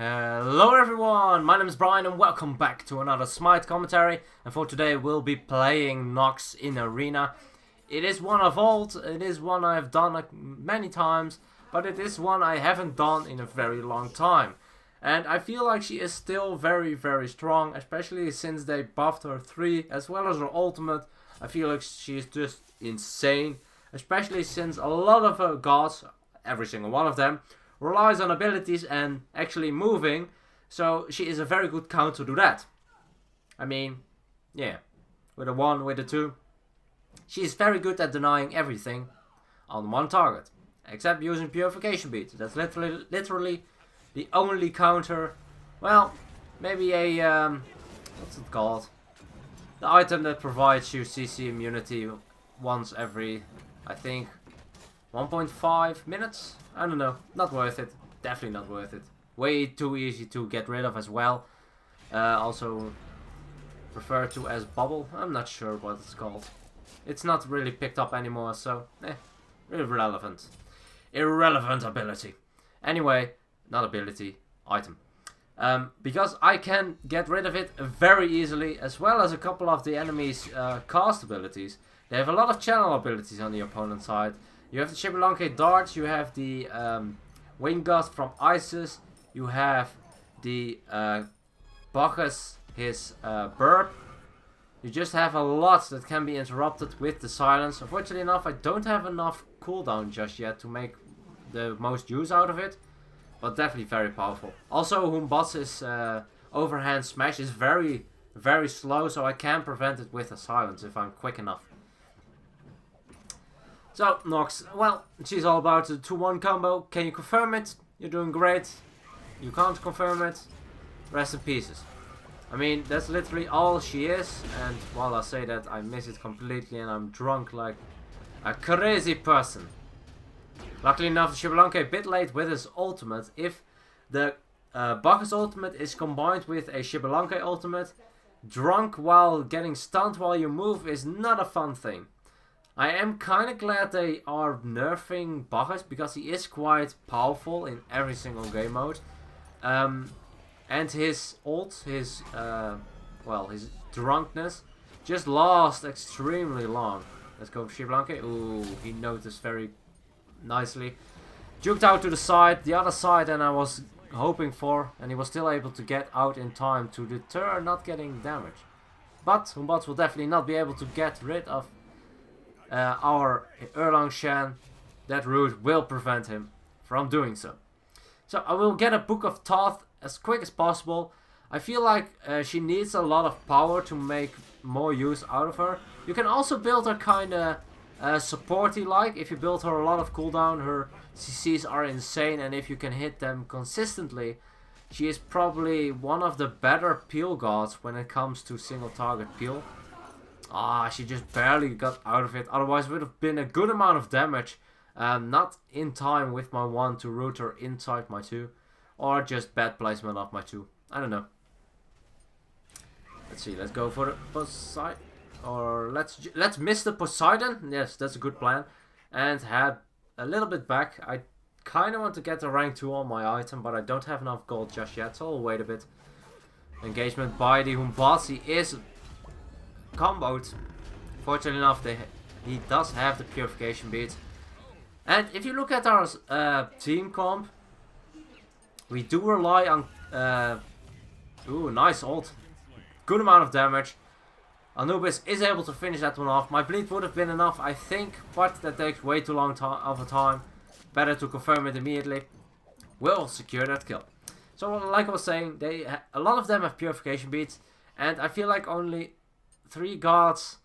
Hello everyone, my name is Brian and welcome back to another Smite commentary, and for today we'll be playing Nox in Arena. It is one of old, it is one I've done many times, but it is one I haven't done in a very long time. And I feel like she is still very strong, especially since they buffed her 3 as well as her ultimate. I feel like she is just insane, especially since a lot of her gods, every single one of them, relies on abilities and actually moving, so she is a very good counter to that. I mean, yeah, with a 1, with a 2, she is very good at denying everything on one target, except using Purification Bead. That's literally the only counter, well, maybe a, what's it called? The item that provides you CC immunity once every, I think, 1.5 minutes? I don't know. Not worth it. Definitely not worth it. Way too easy to get rid of as well. Also referred to as bubble. I'm not sure what it's called. It's not really picked up anymore, so irrelevant. Irrelevant ability. Anyway, not ability, item. Because I can get rid of it very easily, as well as a couple of the enemy's cast abilities. They have a lot of channel abilities on the opponent's side. You have the Shibboleth darts, you have the Wind Gust from Isis, you have the Bacchus, his burp. You just have a lot that can be interrupted with the silence. Unfortunately enough, I don't have enough cooldown just yet to make the most use out of it, but definitely very powerful. Also, Humbatz's overhand smash is very slow, so I can prevent it with a silence if I'm quick enough. So, Nox, well, she's all about the 2-1 combo. Can you confirm it? You're doing great. You can't confirm it. Rest in pieces. I mean, that's literally all she is. And while I say that, I miss it completely and I'm drunk like a crazy person. Luckily enough, the Shibboleth a bit late with his ultimate. If the Bacchus ultimate is combined with a Shibboleth ultimate, drunk while getting stunned while you move is not a fun thing. I am kind of glad they are nerfing Bacchus because he is quite powerful in every single game mode. And his ult, his drunkenness, just lasts extremely long. Let's go for Shibboleth. Ooh, he noticed very nicely. Juked out to the other side than I was hoping for, and he was still able to get out in time to deter not getting damage. But Humbatz will definitely not be able to get rid of our Erlang Shen. That route will prevent him from doing so. So I will get a Book of Thoth as quick as possible. I feel like she needs a lot of power to make more use out of her. You can also build her kind of supporty like. If you build her a lot of cooldown, her CCs are insane, and if you can hit them consistently, she is probably one of the better peel gods when it comes to single target peel. Ah, she just barely got out of it. Otherwise, it would have been a good amount of damage. Not in time with my 1 to root her inside my 2. Or just bad placement of my 2. I don't know. Let's see, let's go for the Poseidon. Or let's miss the Poseidon. Yes, that's a good plan. And head a little bit back. I kind of want to get the rank 2 on my item, but I don't have enough gold just yet, so I'll wait a bit. Engagement by the Humbazi is comboed. Fortunately enough, he does have the Purification Bead. And if you look at our team comp, we do rely on... ooh, nice ult. Good amount of damage. Anubis is able to finish that one off. My bleed would have been enough, I think, but that takes way too long of a time. Better to confirm it immediately. We'll secure that kill. So, like I was saying, a lot of them have Purification Beads, and I feel like only 3 gods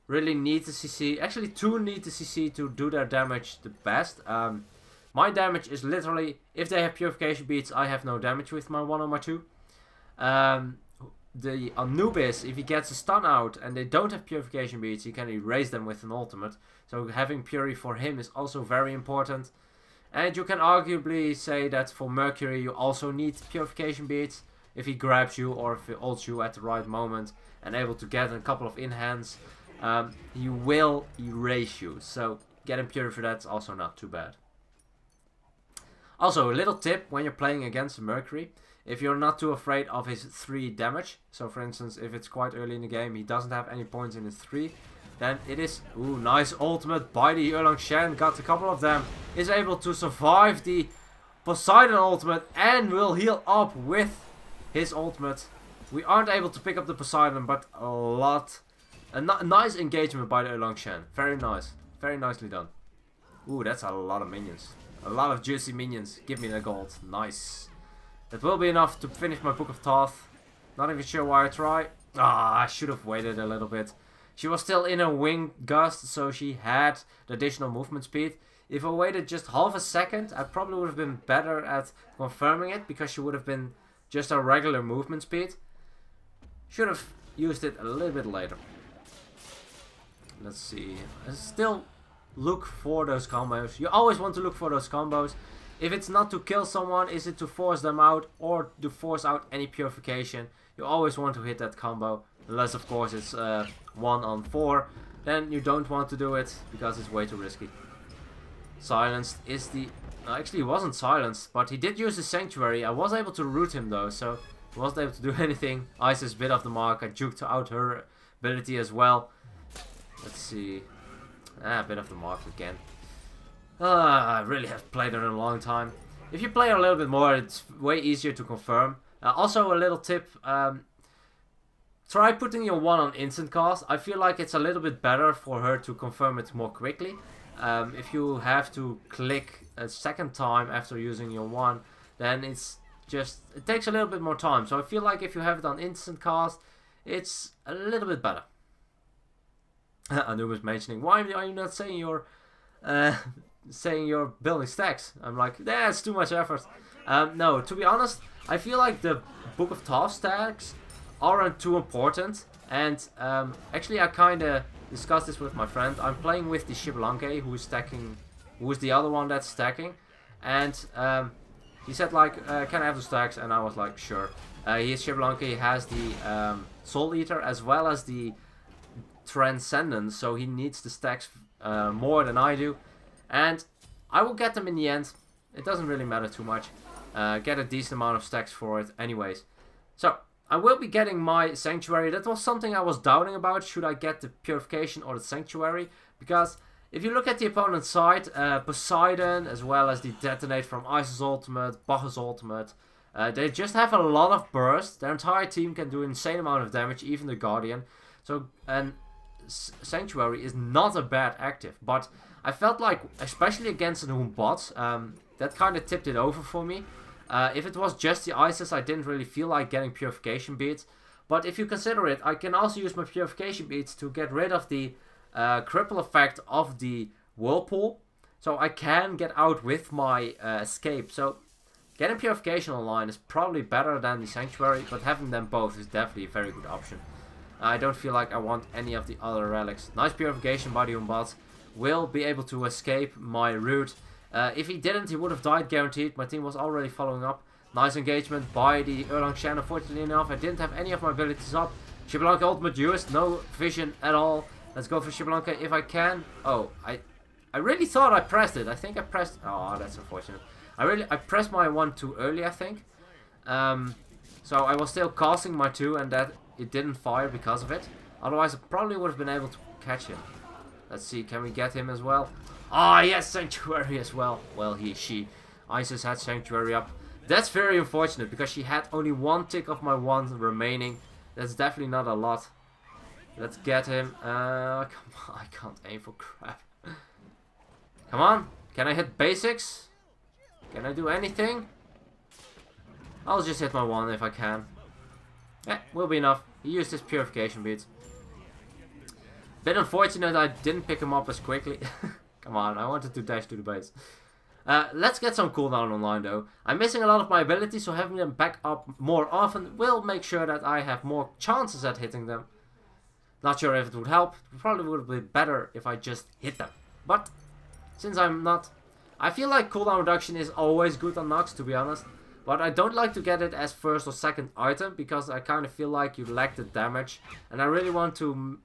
really need the CC. Actually, 2 need the CC to do their damage the best. My damage is literally, if they have Purification Beads, I have no damage with my 1 or my 2. The Anubis, if he gets a stun out and they don't have Purification Beads, he can erase them with an ultimate. So having Puri for him is also very important. And you can arguably say that for Mercury you also need Purification Beads. If he grabs you or if he ults you at the right moment and able to get a couple of in-hands, he will erase you. So getting Puri for that's also not too bad. Also, a little tip when you're playing against Mercury, if you're not too afraid of his 3 damage, so for instance, if it's quite early in the game, he doesn't have any points in his 3, then it is, ooh, nice ultimate by the Erlang Shen, got a couple of them, is able to survive the Poseidon ultimate and will heal up with his ultimate. We aren't able to pick up the Poseidon, but a nice engagement by the Erlang Shen, very nice, very nicely done. Ooh, that's a lot of minions. A lot of juicy minions. Give me the gold. Nice. That will be enough to finish my Book of Thoth. Not even sure why I try. Ah, I should have waited a little bit. She was still in a wing gust, so she had the additional movement speed. If I waited just half a second, I probably would have been better at confirming it, because she would have been just a regular movement speed. Should have used it a little bit later. Let's see. I still look for those combos. You always want to look for those combos. If it's not to kill someone, is it to force them out or to force out any purification? You always want to hit that combo. Unless of course it's 1 on 4. Then you don't want to do it because it's way too risky. Silenced is the... actually he wasn't silenced, but he did use the Sanctuary. I was able to root him though, so he wasn't able to do anything. Isis bit off the mark. I juked out her ability as well. Let's see. A bit of the mark again. I really have played her in a long time. If you play her a little bit more, it's way easier to confirm. Also a little tip. Try putting your 1 on instant cast. I feel like it's a little bit better for her to confirm it more quickly. If you have to click a second time after using your 1, then it takes a little bit more time. So I feel like if you have it on instant cast, it's a little bit better. Anubis mentioning, why are you not saying you're building stacks? I'm like, that's too much effort. No, to be honest, I feel like the Book of Thoth stacks aren't too important. And actually, I kind of discussed this with my friend. I'm playing with the Xbalanque, who is the other one that's stacking. And he said like, can I have the stacks? And I was like, sure. He is Xbalanque, he has the Soul Eater as well as the Transcendence, so he needs the stacks more than I do, and I will get them in the end. It doesn't really matter too much. Get a decent amount of stacks for it anyways. So I will be getting my Sanctuary. That was something I was doubting about. Should I get the Purification or the Sanctuary? Because if you look at the opponent's side, Poseidon as well as the Detonate from Isis ultimate, Bacchus ultimate, they just have a lot of burst. Their entire team can do an insane amount of damage, even the Guardian. So, and Sanctuary is not a bad active, but I felt like, especially against the bots, that kind of tipped it over for me. If it was just the Isis, I didn't really feel like getting Purification beads, but if you consider it, I can also use my Purification beads to get rid of the cripple effect of the Whirlpool, so I can get out with my escape. So getting Purification online is probably better than the Sanctuary, but having them both is definitely a very good option. I don't feel like I want any of the other relics. Nice Purification by the Umbats. Will be able to escape my route. If he didn't, he would have died guaranteed. My team was already following up. Nice engagement by the Erlang Shen. Unfortunately enough, I didn't have any of my abilities up. Xbalanque ultimate used. No vision at all. Let's go for Xbalanque if I can. Oh, I really thought I pressed it. I think I pressed... Oh, that's unfortunate. I pressed my 1 too early, I think. So I was still casting my 2 and that... It didn't fire because of it. Otherwise, I probably would have been able to catch him. Let's see, can we get him as well? Ah, yes, Sanctuary as well. Well, she. Isis had Sanctuary up. That's very unfortunate, because she had only 1 tick of my 1 remaining. That's definitely not a lot. Let's get him. Come on, I can't aim for crap. Come on, can I hit basics? Can I do anything? I'll just hit my 1 if I can. Yeah, will be enough. He used his Purification beads. Bit unfortunate I didn't pick him up as quickly. Come on, I wanted to dash to the base. Let's get some cooldown online though. I'm missing a lot of my abilities, so having them back up more often will make sure that I have more chances at hitting them. Not sure if it would help. It probably would be better if I just hit them. But, since I'm not... I feel like cooldown reduction is always good on Nox, to be honest. But I don't like to get it as first or second item, because I kind of feel like you lack the damage. And I really want to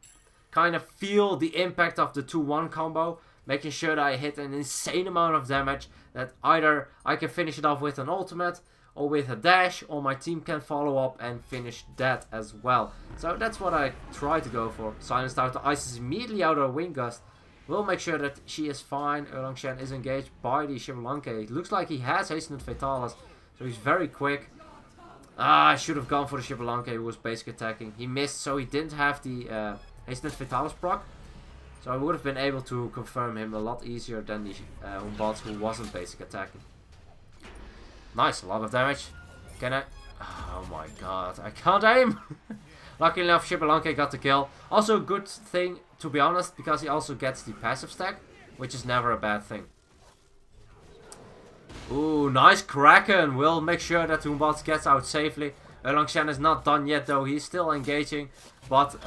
kind of feel the impact of the 2-1 combo making sure that I hit an insane amount of damage, that either I can finish it off with an ultimate or with a dash, or my team can follow up and finish that as well. So that's what I try to go for. Silenced out the Isis immediately out of a Wind Gust. We'll make sure that she is fine. Erlang Shen is engaged by the Xbalanque. It looks like he has Hastened Fatalis, so he's very quick. I should have gone for the Xbalanque who was basic attacking. He missed, so he didn't have the Hastened Fatalis proc. So I would have been able to confirm him a lot easier than the Humbots who wasn't basic attacking. Nice, a lot of damage. Can I? Oh my god, I can't aim! Luckily enough, Xbalanque got the kill. Also a good thing, to be honest, because he also gets the passive stack, which is never a bad thing. Ooh, nice Kraken! We'll make sure that Humbots gets out safely. Erlang Shen is not done yet though, he's still engaging, but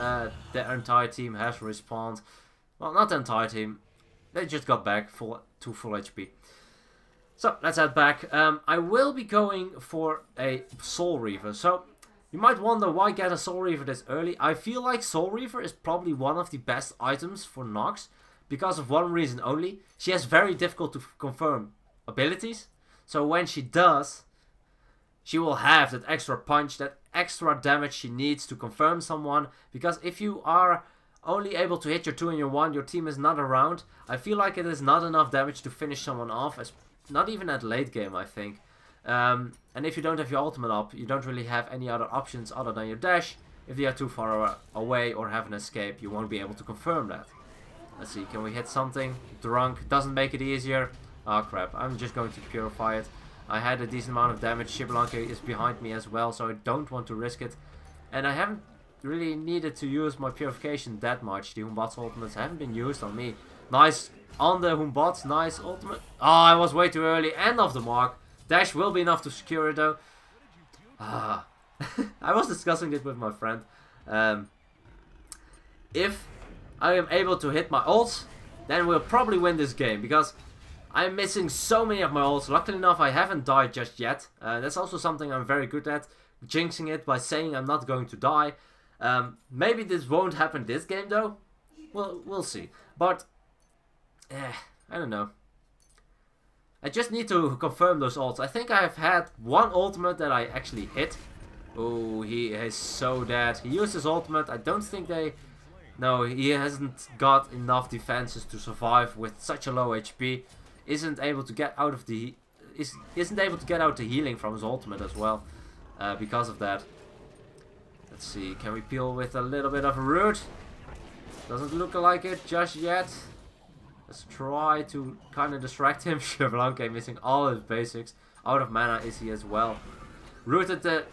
the entire team has respawned. Well, not the entire team, they just got back to full HP. So, let's head back. I will be going for a Soul Reaver. So, you might wonder why get a Soul Reaver this early. I feel like Soul Reaver is probably one of the best items for Nox. Because of one reason only. She has very difficult to confirm abilities. So, when she does, she will have that extra punch, that extra damage she needs to confirm someone. Because if you are only able to hit your 2 and your 1, your team is not around, I feel like it is not enough damage to finish someone off. Not even at late game, I think. And if you don't have your ultimate up, you don't really have any other options other than your dash. If they are too far away or have an escape, you won't be able to confirm that. Let's see, can we hit something? Drunk doesn't make it easier. Oh crap, I'm just going to purify it. I had a decent amount of damage. Xbalanque is behind me as well, so I don't want to risk it. And I haven't really needed to use my purification that much. The Humbots ultimates haven't been used on me. Nice. On the Humbots, nice ultimate. Oh, I was way too early. End of the mark. Dash will be enough to secure it though. I was discussing it with my friend. If I am able to hit my ults, then we'll probably win this game. Because I'm missing so many of my ults. Luckily enough, I haven't died just yet. That's also something I'm very good at. Jinxing it by saying I'm not going to die. Maybe this won't happen this game though. We'll see. But I don't know. I just need to confirm those ults. I think I've had one ultimate that I actually hit. Oh, he is so dead. He used his ultimate. I don't think they... No, he hasn't got enough defenses to survive with such a low HP. Isn't able to get out of the... Isn't able to get out the healing from his ultimate as well. Because of that. Let's see. Can we peel with a little bit of root? Doesn't look like it just yet. Let's try to kind of distract him. Xbalanque missing all his basics. Out of mana is he as well. Rooted the...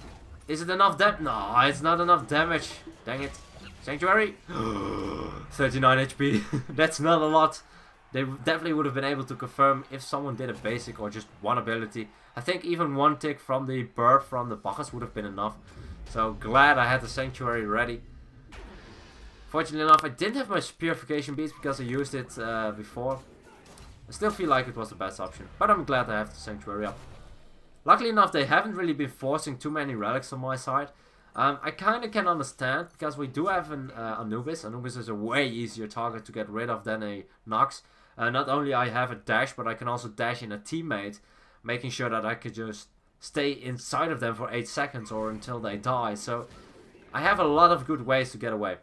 Is it enough damage? No, it's not enough damage. Dang it. Sanctuary? 39 HP. That's not a lot. They definitely would have been able to confirm if someone did a basic or just one ability. I think even one tick from the bird from the Bacchus would have been enough. So glad I had the Sanctuary ready. Fortunately enough, I didn't have my purification beads because I used it before. I still feel like it was the best option, but I'm glad I have the Sanctuary up. Luckily enough, they haven't really been forcing too many relics on my side. I kind of can understand, because we do have an Anubis. Anubis is a way easier target to get rid of than a Nox. Not only I have a dash, but I can also dash in a teammate, making sure that I could just stay inside of them for 8 seconds or until they die. So I have a lot of good ways to get away.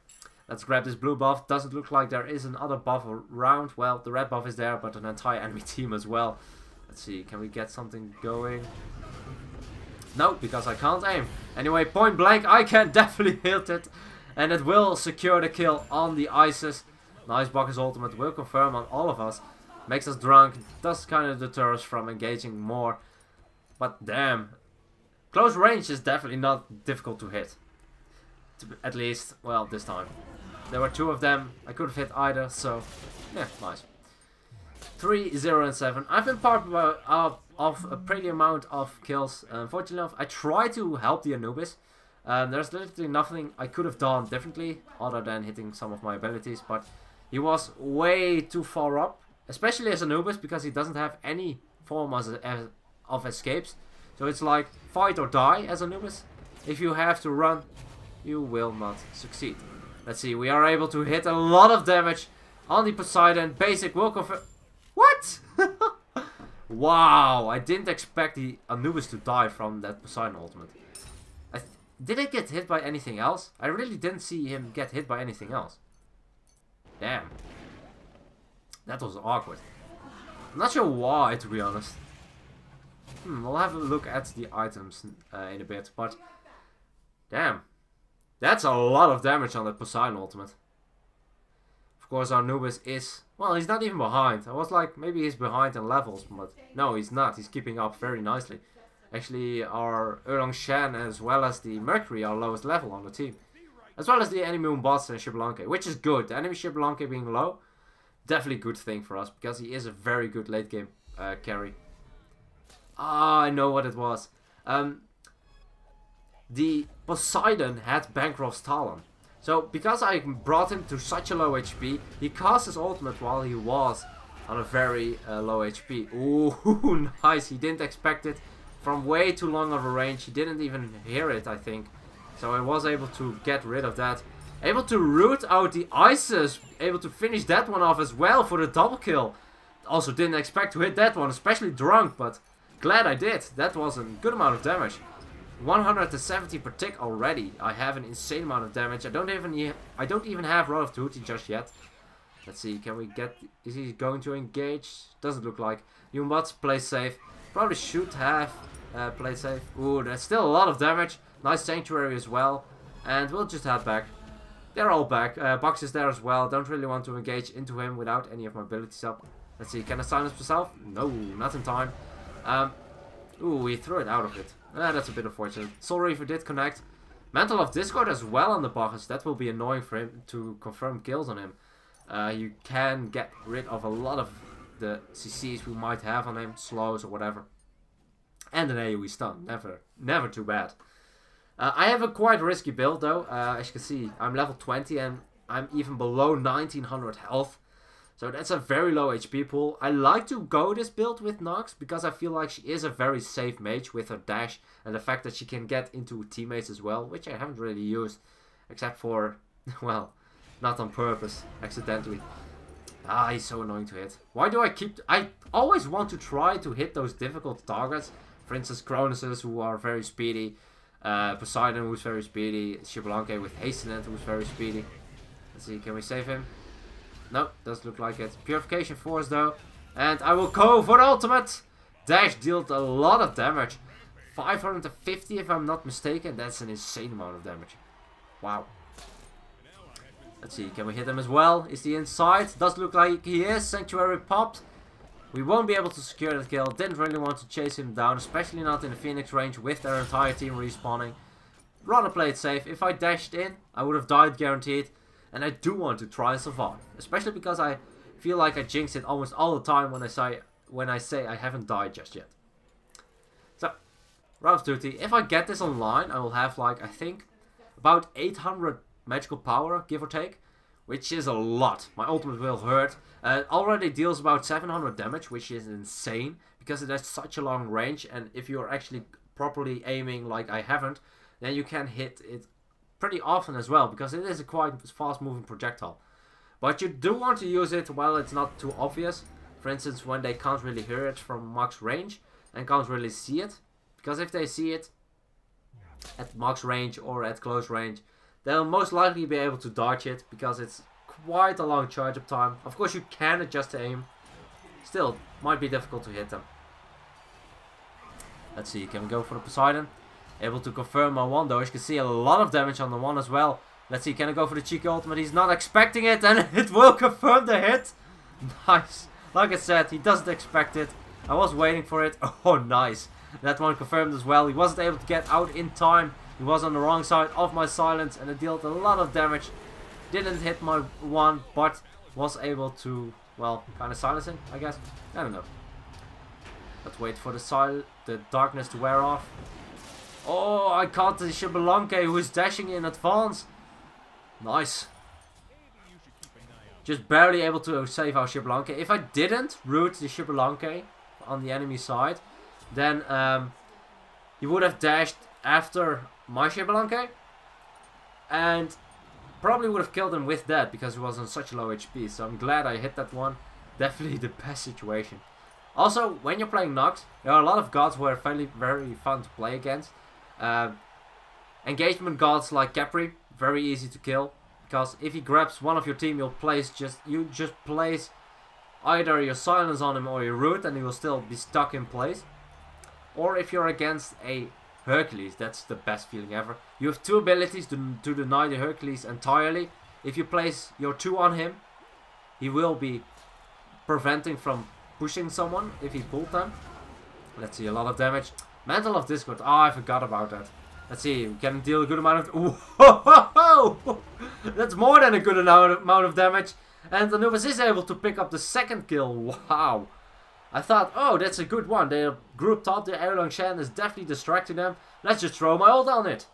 Let's grab this blue buff. Doesn't look like there is another buff around. Well, the red buff is there, but an entire enemy team as well. Let's see, can we get something going? No, because I can't aim. Anyway, point blank, I can definitely hit it. And it will secure the kill on the Isis. Nice Bacchus ultimate will confirm on all of us. Makes us drunk, does kind of deter us from engaging more. But damn, close range is definitely not difficult to hit. At least, well, this time. There were 2 of them. I could have hit either, so yeah, nice. 3, 0, and 7. I've been part of a pretty amount of kills. Unfortunately enough, I tried to help the Anubis. There's literally nothing I could have done differently other than hitting some of my abilities, but he was way too far up, especially as Anubis, because he doesn't have any form of escapes. So it's like fight or die as Anubis. If you have to run, you will not succeed. Let's see, we are able to hit a lot of damage On the Poseidon, basic will confirm. What? Wow, I didn't expect the Anubis to die from that Poseidon ultimate. Did it get hit by anything else? I really didn't see him get hit by anything else. Damn. That was awkward. I'm not sure why, to be honest. We'll have a look at the items in a bit, but... Damn. That's a lot of damage on that Poseidon ultimate. Of course, our Anubis is... Well, he's not even behind. I was like, maybe he's behind in levels, but no, he's not. He's keeping up very nicely. Actually, our Erlang Shen as well as the Mercury are lowest level on the team. As well as the enemy Moon bots and Xbalanque, which is good. The enemy Xbalanque being low, definitely a good thing for us, because he is a very good late game carry. Ah, I know what it was. The Poseidon had Bancroft's Talon. So, because I brought him to such a low HP, he cast his ultimate while he was on a very low HP. Ooh, nice. He didn't expect it from way too long of a range. He didn't even hear it, I think. So I was able to get rid of that. Able to root out the Isis. Able to finish that one off as well for the double kill. Also didn't expect to hit that one, especially drunk, but glad I did. That was a good amount of damage. 170 per tick already. I have an insane amount of damage. I don't even have Rod of Tahuti just yet. Let's see, can we get... Is he going to engage? Doesn't look like. Bots play safe. Probably should have played safe. Ooh, that's still a lot of damage. Nice Sanctuary as well. And we'll just head back. They're all back. Box is there as well. Don't really want to engage into him without any of my abilities up. Let's see, can I silence myself? No, not in time. Ooh, he threw it out of it. That's a bit unfortunate. Soul Reaver did connect. Mantle of Discord as well on the Bacchus. That will be annoying for him to confirm kills on him. You can get rid of a lot of the CCs we might have on him. Slows or whatever. And an AoE stun. Never too bad. I have a quite risky build though. As you can see, I'm level 20 and I'm even below 1900 health. So that's a very low HP pool. I like to go this build with Nox because I feel like she is a very safe mage with her dash. And the fact that she can get into teammates as well, which I haven't really used. Except for, well, not on purpose, accidentally. Ah, he's so annoying to hit. Why do I keep... I always want to try to hit those difficult targets. For instance, Cronuses who are very speedy. Poseidon who's very speedy. Xbalanque with Hastenet who's very speedy. Let's see, can we save him? No, doesn't look like it. Purification Force though. And I will go for the ultimate. Dash dealt a lot of damage. 550 if I'm not mistaken. That's an insane amount of damage. Wow. Let's see, can we hit him as well? Is he inside? Does look like he is. Sanctuary popped. We won't be able to secure that kill. Didn't really want to chase him down. Especially not in the Phoenix range with their entire team respawning. Rather play it safe. If I dashed in, I would have died guaranteed. And I do want to try and survive. Especially because I feel like I jinx it almost all the time when I say I haven't died just yet. So, Rod of Duty. If I get this online, I will have like, I think, about 800 magical power, give or take. Which is a lot. My ultimate will hurt. It already deals about 700 damage, which is insane. Because it has such a long range. And if you're actually properly aiming like I haven't, then you can hit it pretty often as well, because it is a quite fast moving projectile. But you do want to use it while it's not too obvious. For instance, when they can't really hear it from max range and can't really see it. Because if they see it at max range or at close range, they'll most likely be able to dodge it, because it's quite a long charge up time. Of course you can adjust the aim. Still, might be difficult to hit them. Let's see, can we go for the Poseidon? Able to confirm my one though. As you can see, a lot of damage on the one as well. Let's see, can I go for the cheeky ultimate? He's not expecting it, and it will confirm the hit. Nice. Like I said, he doesn't expect it. I was waiting for it. Oh, nice. That one confirmed as well. He wasn't able to get out in time. He was on the wrong side of my silence, and it dealt a lot of damage. Didn't hit my one, but was able to, well, kind of silence him, I guess. I don't know. Let's wait for the darkness to wear off. Oh, I caught the Xbalanque who is dashing in advance. Nice. Just barely able to save our Xbalanque. If I didn't root the Xbalanque on the enemy side, then he would have dashed after my Xbalanque. And probably would have killed him with that because he was on such low HP. So I'm glad I hit that one. Definitely the best situation. Also, when you're playing Nox, there are a lot of gods who are very fun to play against. Engagement gods like Capri, very easy to kill. Because if he grabs one of your team, you just place either your silence on him or your root, and he will still be stuck in place. Or if you're against a Hercules, that's the best feeling ever. You have two abilities to deny the Hercules entirely. If you place your 2 on him, he will be preventing from pushing someone if he pulled them. Let's see, a lot of damage. Mantle of Discord, oh, I forgot about that. Let's see, we can deal a good amount of... That's more than a good amount of damage. And Anubis is able to pick up the second kill. Wow. I thought, oh, that's a good one. They're grouped up. The Erlang Shan is definitely distracting them. Let's just throw my ult on it.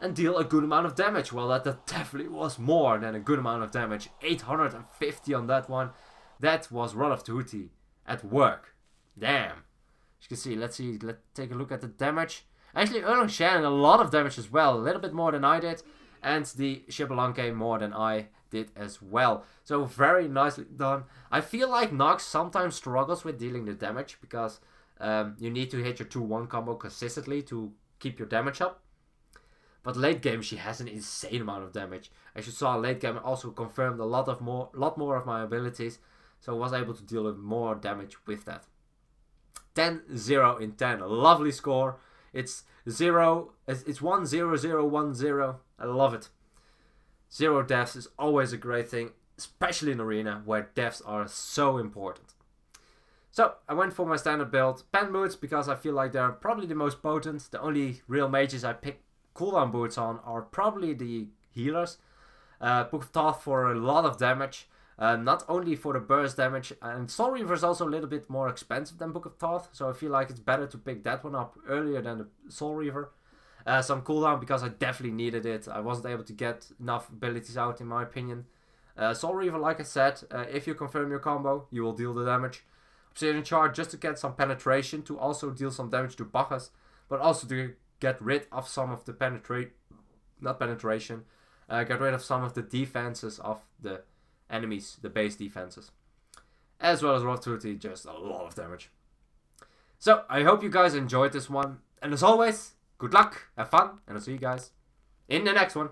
And deal a good amount of damage. Well, that definitely was more than a good amount of damage. 850 on that one. That was Rod of Tahuti at work. Damn. As you can see, let's take a look at the damage. Actually, Erlang Shan a lot of damage as well. A little bit more than I did. And the Shibalanke more than I did as well. So very nicely done. I feel like Nox sometimes struggles with dealing the damage because you need to hit your 2-1 combo consistently to keep your damage up. But late game she has an insane amount of damage. As you saw, late game also confirmed a lot more of my abilities, so I was able to deal with more damage with that. 10-0 in 10, a lovely score. It's 1-0-0-1-0. I love it. 0 deaths is always a great thing, especially in Arena, where deaths are so important. So, I went for my standard build. Pen boots, because I feel like they're probably the most potent. The only real mages I pick cooldown boots on are probably the healers. Book of Thoth for a lot of damage. Not only for the burst damage, and Soul Reaver is also a little bit more expensive than Book of Thoth, so I feel like it's better to pick that one up earlier than the Soul Reaver. Some cooldown because I definitely needed it. I wasn't able to get enough abilities out in my opinion. Soul Reaver, like I said, if you confirm your combo, you will deal the damage. Obsidian Shard just to get some penetration, to also deal some damage to Bacchus, but also to get rid of some of the get rid of some of the defenses of the enemies, the base defenses. As well as Rough Tutti, just a lot of damage. So, I hope you guys enjoyed this one, and as always, good luck, have fun, and I'll see you guys in the next one.